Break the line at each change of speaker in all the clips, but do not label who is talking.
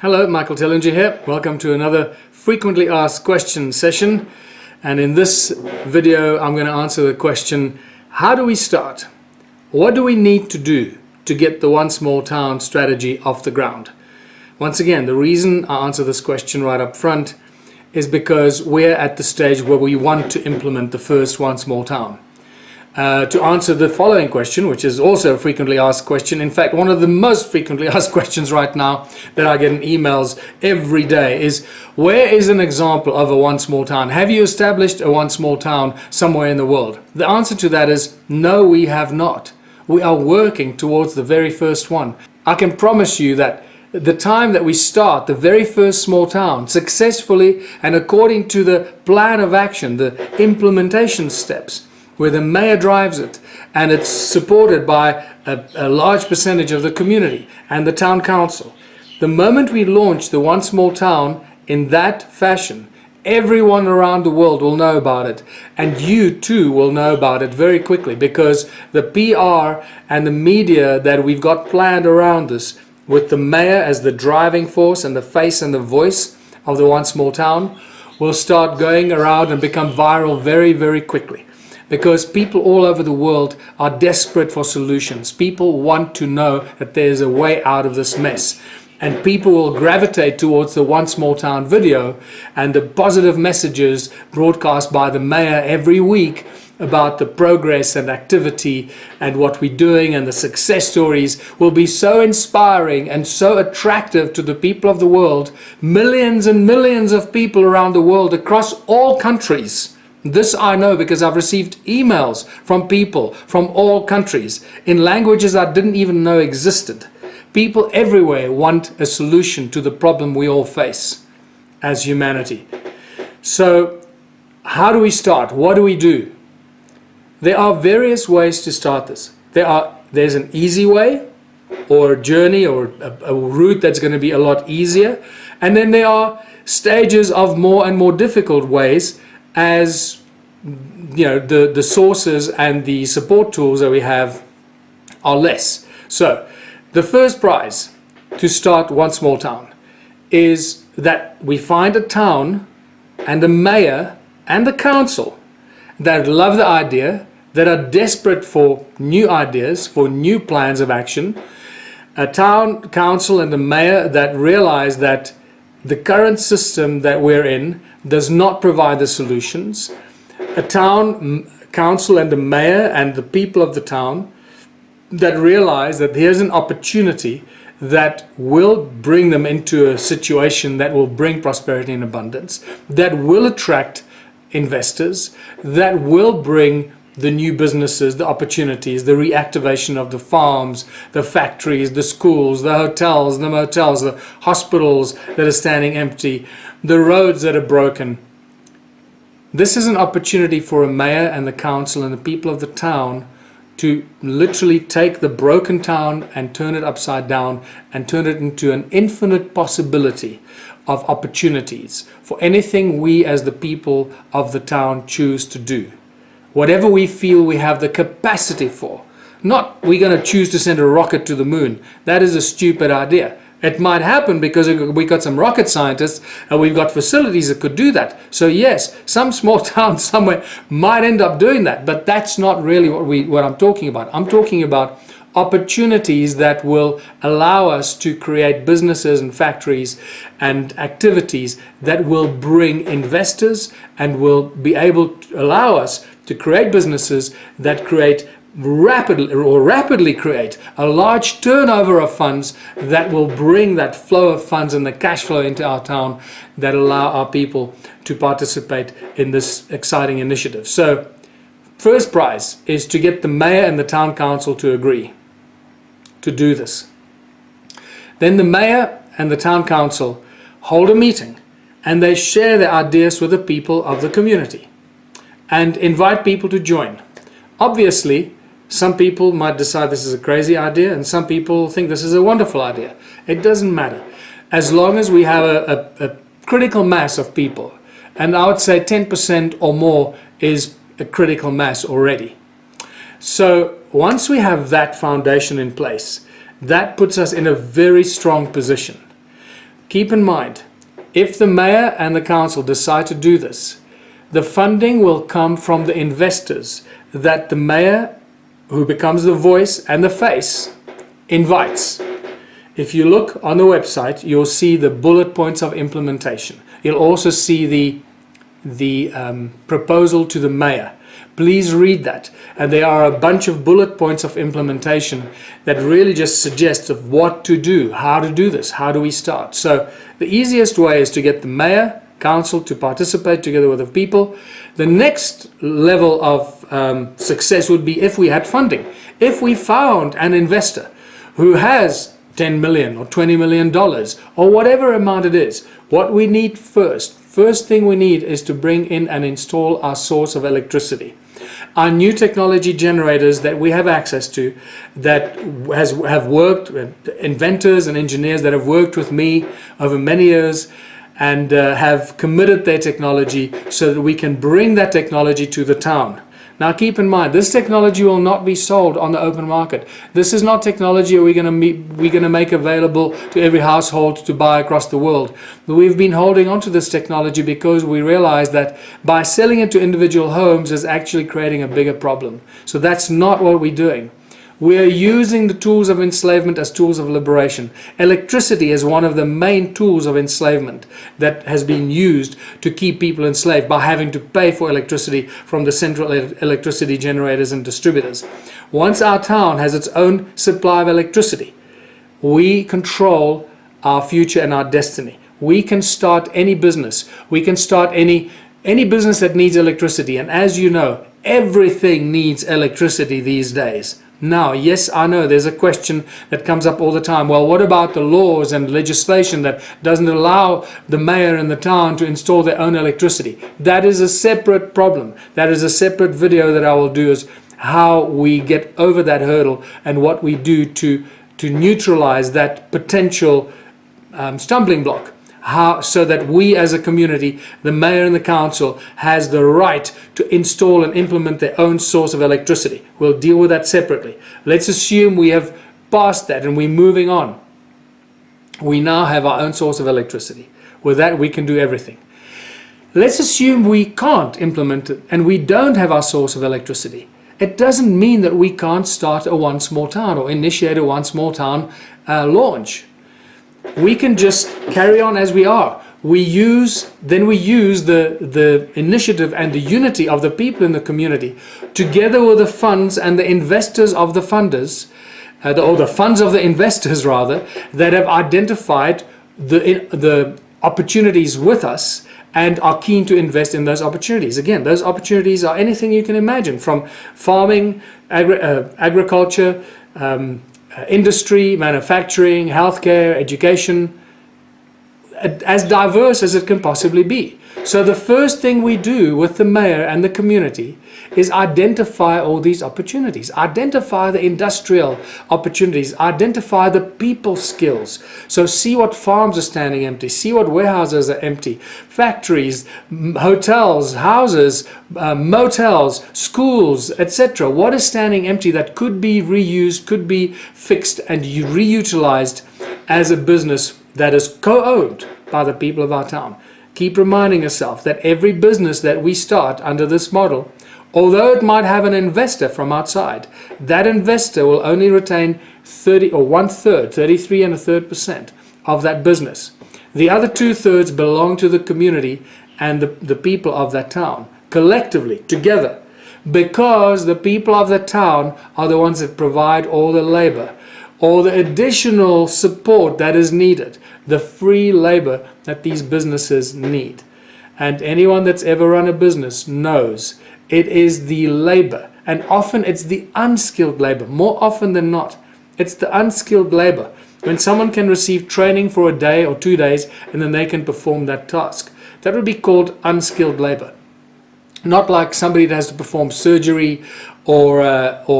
Hello, Michael Tellinger here. Welcome to another frequently asked questions session. And in this video, I'm going to answer the question, how do we start? What do we need to do to get the One Small Town strategy off the ground? Once again, the reason I answer this question right up front is because we're at the stage where we want to implement the first One Small Town. To answer the following question, which is also a frequently asked question, in fact one of the most frequently asked questions right now that I get in emails every day is, where is an example of a One Small Town? Have you established a One Small Town somewhere in the world? The answer to that is no, we have not. We are working towards the very first one. I can promise you that the time that we start the very first small town successfully and according to the plan of action, the implementation steps, where the mayor drives it and it's supported by a large percentage of the community and the town council. The moment we launch the One Small Town in that fashion, everyone around the world will know about it, and you too will know about it very quickly, because the PR and the media that we've got planned around this, with the mayor as the driving force and the face and the voice of the One Small Town, will start going around and become viral very, very quickly. Because people all over the world are desperate for solutions. People want to know that there's a way out of this mess. And people will gravitate towards the One Small Town video and the positive messages broadcast by the mayor every week about the progress and activity and what we're doing, and the success stories will be so inspiring and so attractive to the people of the world. Millions and millions of people around the world across all countries. This I know because I've received emails from people from all countries in languages I didn't even know existed. People everywhere want a solution to the problem we all face as humanity. So how do we start? What do we do? There are various ways to start this. There's an easy way, or a journey, or a route that's going to be a lot easier. And then there are stages of more and more difficult ways, as you know, the sources and the support tools that we have are less. So the first prize to start One Small Town is that we find a town and a mayor and the council that love the idea, that are desperate for new ideas, for new plans of action, a town council and a mayor that realize that the current system that we're in does not provide the solutions, a town council and the mayor and the people of the town that realize that here's an opportunity that will bring them into a situation that will bring prosperity and abundance, that will attract investors, that will bring the new businesses, the opportunities, the reactivation of the farms, the factories, the schools, the hotels, the motels, the hospitals that are standing empty, the roads that are broken. This is an opportunity for a mayor and the council and the people of the town to literally take the broken town and turn it upside down and turn it into an infinite possibility of opportunities for anything we as the people of the town choose to do. Whatever we feel we have the capacity for. Not we're going to choose to send a rocket to the moon. That is a stupid idea. It might happen because we got some rocket scientists and we've got facilities that could do that. So yes, some small town somewhere might end up doing that, but that's not really what I'm talking about. I'm talking about opportunities that will allow us to create businesses and factories and activities that will bring investors and will be able to allow us to create businesses that create rapidly create a large turnover of funds that will bring that flow of funds and the cash flow into our town that allow our people to participate in this exciting initiative. So first prize is to get the mayor and the town council to agree to do this. Then the mayor and the town council hold a meeting and they share their ideas with the people of the community and invite people to join. Obviously, some people might decide this is a crazy idea and some people think this is a wonderful idea. It doesn't matter. As long as we have a critical mass of people, and I would say 10% or more is a critical mass already. So once we have that foundation in place, that puts us in a very strong position. keep in mind, if the mayor and the council decide to do this, the funding will come from the investors that the mayor, who becomes the voice and the face, invites. If you look on the website, you'll see the bullet points of implementation. You'll also see the proposal to the mayor. Please read that. And there are a bunch of bullet points of implementation that really just suggest of what to do, how to do this, how do we start. So the easiest way is to get the mayor, council to participate together with the people. The next level of success would be if we had funding. If we found an investor who has $10 million or $20 million or whatever amount it is, what we need first thing we need is to bring in and install our source of electricity. Our new technology generators that we have access to, that have worked with inventors and engineers that have worked with me over many years and have committed their technology so that we can bring that technology to the town. Now keep in mind, this technology will not be sold on the open market. This is not technology we're going to make available to every household to buy across the world. We've been holding on to this technology because we realize that by selling it to individual homes is actually creating a bigger problem. So that's not what we're doing. We are using the tools of enslavement as tools of liberation. Electricity is one of the main tools of enslavement that has been used to keep people enslaved by having to pay for electricity from the central electricity generators and distributors. Once our town has its own supply of electricity, we control our future and our destiny. We can start any business. We can start any business that needs electricity. And as you know, everything needs electricity these days. Now, yes, I know there's a question that comes up all the time. Well, what about the laws and legislation that doesn't allow the mayor and the town to install their own electricity? That is a separate problem. That is a separate video that I will do, is how we get over that hurdle and what we do to neutralize that potential stumbling block. So that we as a community, the mayor and the council, has the right to install and implement their own source of electricity. We'll deal with that separately. Let's assume we have passed that and we're moving on. We now have our own source of electricity. With that, we can do everything. Let's assume we can't implement it and we don't have our source of electricity. It doesn't mean that we can't start a one small town or initiate a one small town launch. We can just carry on as we are. We use the initiative and the unity of the people in the community, together with the funds and the investors of the funders, or the funds of the investors rather, that have identified the opportunities with us and are keen to invest in those opportunities. Again, those opportunities are anything you can imagine, from farming, agriculture, industry, manufacturing, healthcare, education, as diverse as it can possibly be. So the first thing we do with the mayor and the community is identify all these opportunities, identify the industrial opportunities, identify the people skills. So see what farms are standing empty, see what warehouses are empty, factories, hotels, houses, motels, schools, etc. What is standing empty that could be reused, could be fixed and reutilized as a business that is co-owned by the people of our town. Keep reminding yourself that every business that we start under this model, although it might have an investor from outside, that investor will only retain 33 1/3% of that business. The other 2/3 belong to the community and the people of that town, collectively, together, because the people of the town are the ones that provide all the labor, all the additional support that is needed, the free labor that these businesses need. And anyone that's ever run a business knows it is the labor, and often it's the unskilled labor. More often than not, it's the unskilled labor. When someone can receive training for a day or 2 days and then they can perform that task, that would be called unskilled labor. Not like somebody that has to perform surgery or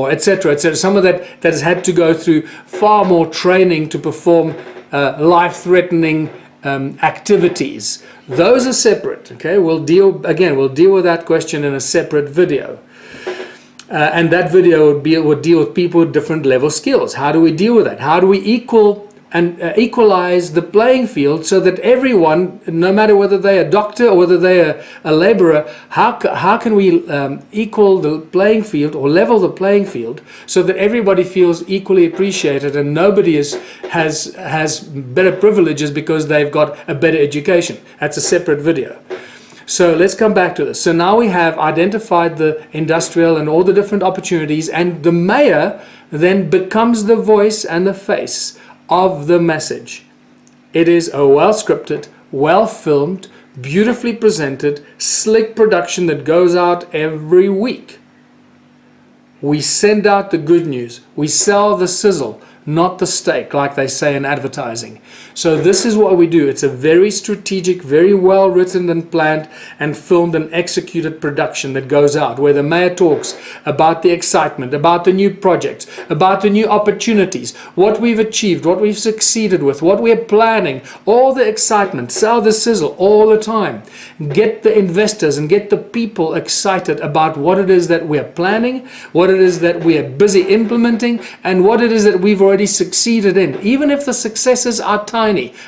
etc. etc. Someone that has had to go through far more training to perform life-threatening activities. Those are separate. Okay, we'll deal with that question in a separate video. And that video would deal with people with different level skills. How do we deal with that? How do we equal and equalize the playing field so that everyone, no matter whether they're a doctor or whether they're a laborer, how can we equal the playing field or level the playing field so that everybody feels equally appreciated and nobody has better privileges because they've got a better education. That's a separate video. So let's come back to this. So now we have identified the industrial and all the different opportunities, and the mayor then becomes the voice and the face of the message. It is a well-scripted, well-filmed, beautifully presented, slick production that goes out every week. We send out the good news. We sell the sizzle, not the steak, like they say in advertising. So this is what we do. It's a very strategic, very well written and planned and filmed and executed production that goes out, where the mayor talks about the excitement, about the new projects, about the new opportunities, what we've achieved, what we've succeeded with, what we're planning, all the excitement, sell the sizzle all the time. Get the investors and get the people excited about what it is that we're planning, what it is that we are busy implementing, and what it is that we've already succeeded in. Even if the successes are tiny,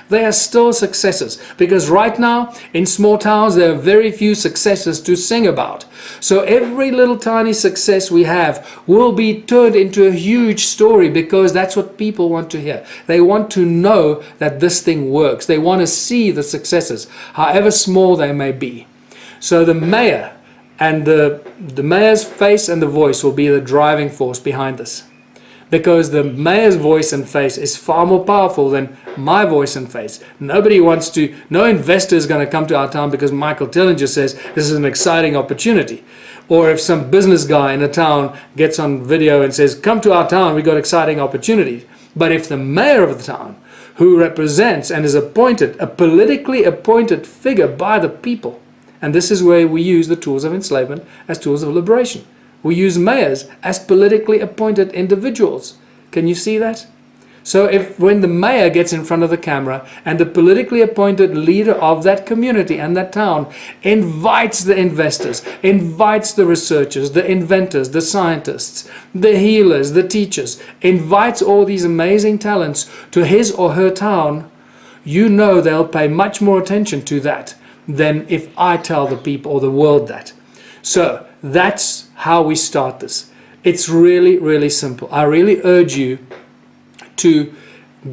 they are still successes, because right now in small towns there are very few successes to sing about. So every little tiny success we have will be turned into a huge story, because that's what people want to hear. They want to know that this thing works. They want to see the successes, however small they may be. So the mayor and the mayor's face and the voice will be the driving force behind this, because the mayor's voice and face is far more powerful than my voice and face. No investor is going to come to our town because Michael Tellinger says this is an exciting opportunity. Or if some business guy in a town gets on video and says, come to our town, we got exciting opportunities. But if the mayor of the town, who represents and is appointed, a politically appointed figure by the people, and this is where we use the tools of enslavement as tools of liberation. We use mayors as politically appointed individuals. Can you see that? So when the mayor gets in front of the camera and the politically appointed leader of that community and that town invites the investors, invites the researchers, the inventors, the scientists, the healers, the teachers, invites all these amazing talents to his or her town, you know they'll pay much more attention to that than if I tell the people or the world that. So that's how we start this. It's really, really simple. I really urge you to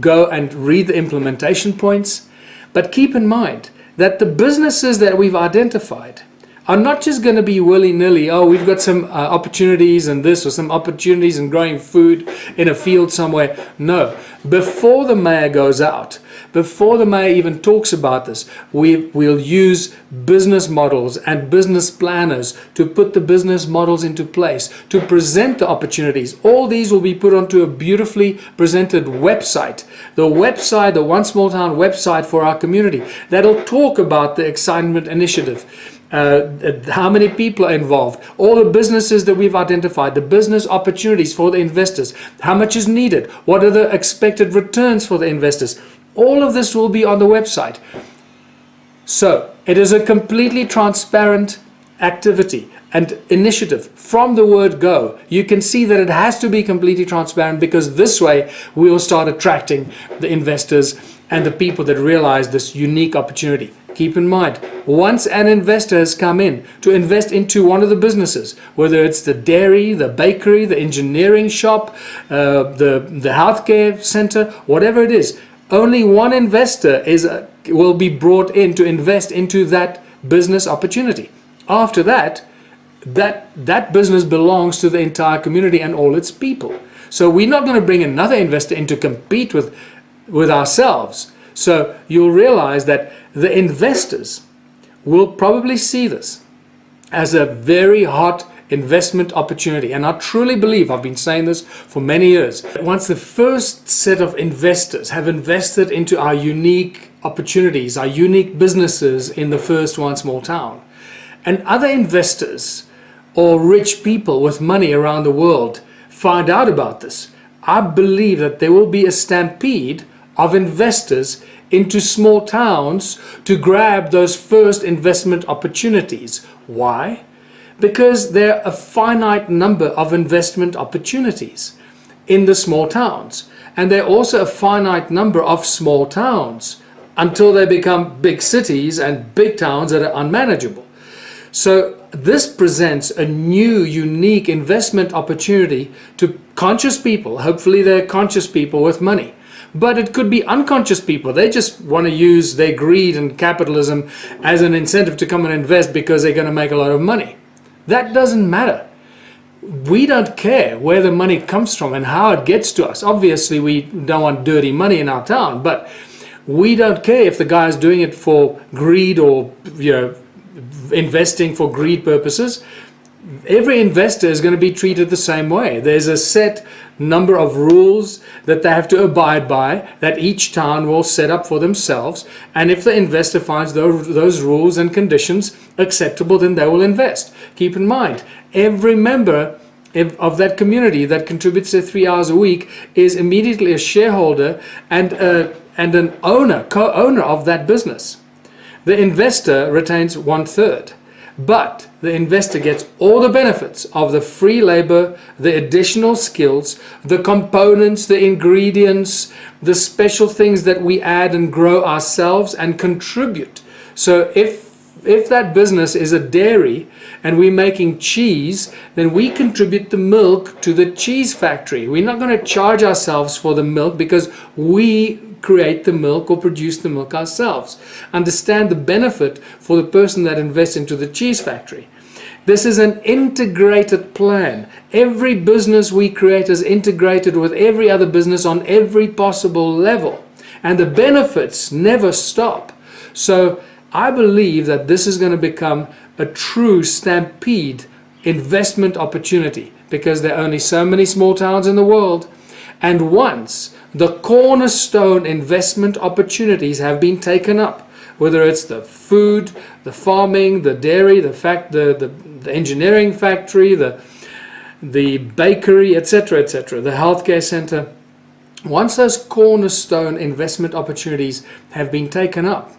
go and read the implementation points, but keep in mind that the businesses that we've identified are not just going to be willy-nilly, oh, we've got some opportunities in this or some opportunities in growing food in a field somewhere. No, before the mayor goes out, before the mayor even talks about this, we'll use business models and business planners to put the business models into place, to present the opportunities. All these will be put onto a beautifully presented website. The website, the One Small Town website for our community, that'll talk about the Excitement Initiative. How many people are involved, all the businesses that we've identified, the business opportunities for the investors, how much is needed, what are the expected returns for the investors. All of this will be on the website. So it is a completely transparent activity and initiative from the word go. You can see that it has to be completely transparent, because this way we will start attracting the investors and the people that realize this unique opportunity. Keep in mind, once an investor has come in to invest into one of the businesses, whether it's the dairy, the bakery, the engineering shop, the healthcare center, whatever it is, only one investor will be brought in to invest into that business opportunity. After that, that business belongs to the entire community and all its people. So we're not going to bring another investor in to compete with ourselves. So you'll realize that the investors will probably see this as a very hot investment opportunity. And I truly believe, I've been saying this for many years, once the first set of investors have invested into our unique opportunities, our unique businesses in the first One Small Town, and other investors or rich people with money around the world find out about this, I believe that there will be a stampede of investors into small towns to grab those first investment opportunities. Why? Because there are a finite number of investment opportunities. in the small towns. And there are also a finite number of small towns until they become big cities and big towns that are unmanageable. So this presents a new, unique investment opportunity to conscious people. Hopefully they're conscious people with money. But it could be unconscious people. They just want to use their greed and capitalism as an incentive to come and invest because they're going to make a lot of money. That doesn't matter. We don't care where the money comes from and how it gets to us. Obviously, we don't want dirty money in our town, but we don't care if the guy is doing it for greed or, investing for greed purposes. Every investor is going to be treated the same way. There's a set number of rules that they have to abide by that each town will set up for themselves. And if the investor finds those rules and conditions acceptable, then they will invest. Keep in mind, every member of that community that contributes their 3 hours a week is immediately a shareholder and an co-owner of that business. The investor retains 1/3. But the investor gets all the benefits of the free labor, the additional skills, the components, the ingredients, the special things that we add and grow ourselves and contribute. So if that business is a dairy and we're making cheese, then we contribute the milk to the cheese factory. We're not going to charge ourselves for the milk because we create the milk or produce the milk ourselves. Understand the benefit for the person that invests into the cheese factory. This is an integrated plan. Every business we create is integrated with every other business on every possible level. And the benefits never stop. So I believe that this is going to become a true stampede investment opportunity because there are only so many small towns in the world. And once the cornerstone investment opportunities have been taken up, whether it's the food, the farming, the dairy, the engineering factory, the bakery, etc., the healthcare center. Once those cornerstone investment opportunities have been taken up,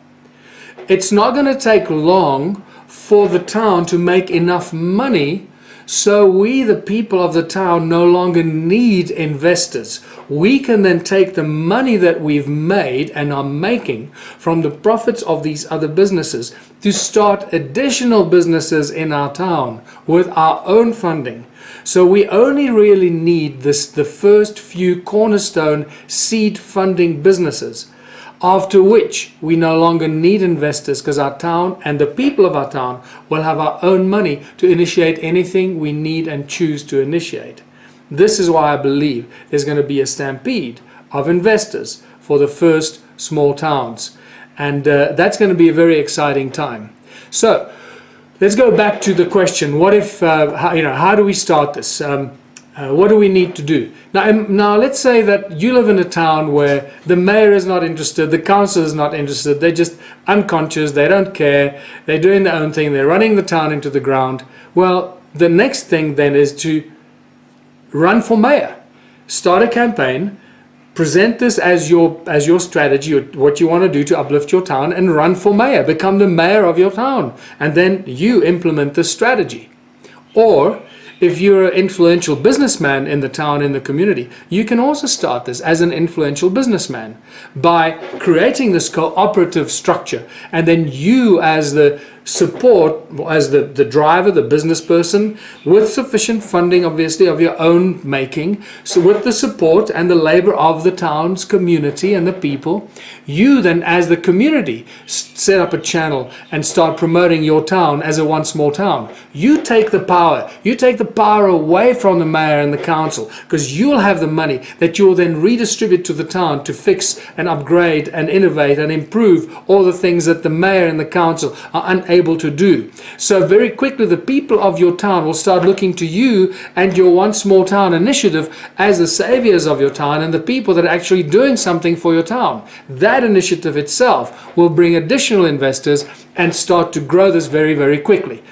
it's not going to take long for the town to make enough money so we, the people of the town, no longer need investors. We can then take the money that we've made and are making from the profits of these other businesses to start additional businesses in our town with our own funding. So we only really need the first few cornerstone seed funding businesses, after which we no longer need investors because our town and the people of our town will have our own money to initiate anything we need and choose to initiate. This is why I believe there's going to be a stampede of investors for the first small towns. And that's going to be a very exciting time. So let's go back to the question, what if, how do we start this? What do we need to do? Now, let's say that you live in a town where the mayor is not interested, the council is not interested, they're just unconscious, they don't care, they're doing their own thing, they're running the town into the ground. Well, the next thing then is to run for mayor. Start a campaign, present this as your strategy, what you want to do to uplift your town, and run for mayor. Become the mayor of your town, and then you implement this strategy. Or if you're an influential businessman in the town, in the community, you can also start this as an influential businessman by creating this cooperative structure. And then you, as the support, as the driver, the business person, with sufficient funding, obviously, of your own making, so with the support and the labor of the town's community and the people, you then, as the community, set up a channel and start promoting your town as a one small town. You take the power. You take the power away from the mayor and the council, because you'll have the money that you'll then redistribute to the town to fix and upgrade and innovate and improve all the things that the mayor and the council are unable to do. So very quickly the people of your town will start looking to you and your one small town initiative as the saviors of your town and the people that are actually doing something for your town. That initiative itself will bring additional investors and start to grow this very, very quickly.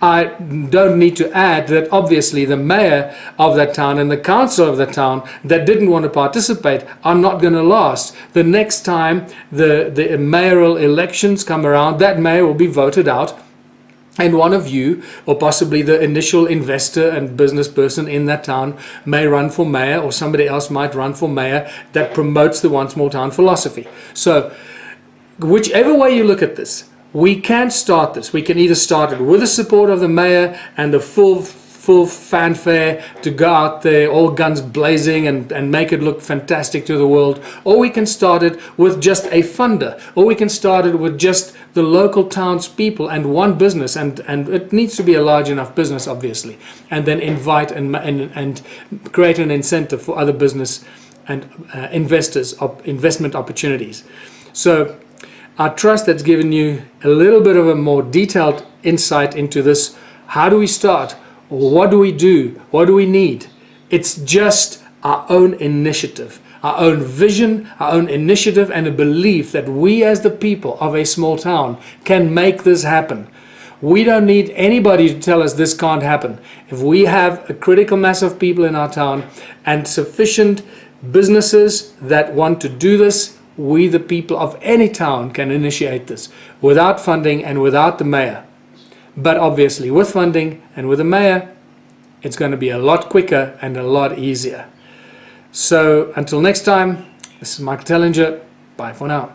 I don't need to add that obviously the mayor of that town and the council of that town that didn't want to participate are not going to last. The next time the mayoral elections come around, that mayor will be voted out And one of you, or possibly the initial investor and business person in that town, may run for mayor, or somebody else might run for mayor that promotes the One Small Town philosophy. So whichever way you look at this, we can start this. We can either start it with the support of the mayor and the full fanfare to go out there all guns blazing and make it look fantastic to the world, or we can start it with just a funder, or we can start it with just the local townspeople and one business, and it needs to be a large enough business, obviously, and then invite and create an incentive for other business and investment opportunities. So I trust that's given you a little bit of a more detailed insight into this. How do we start? What do we do? What do we need? It's just our own initiative, our own vision, our own initiative, and a belief that we as the people of a small town can make this happen. We don't need anybody to tell us this can't happen. If we have a critical mass of people in our town and sufficient businesses that want to do this, we, the people of any town, can initiate this without funding and without the mayor. But obviously with funding and with the mayor, it's going to be a lot quicker and a lot easier. So until next time, this is Michael Tellinger. Bye for now.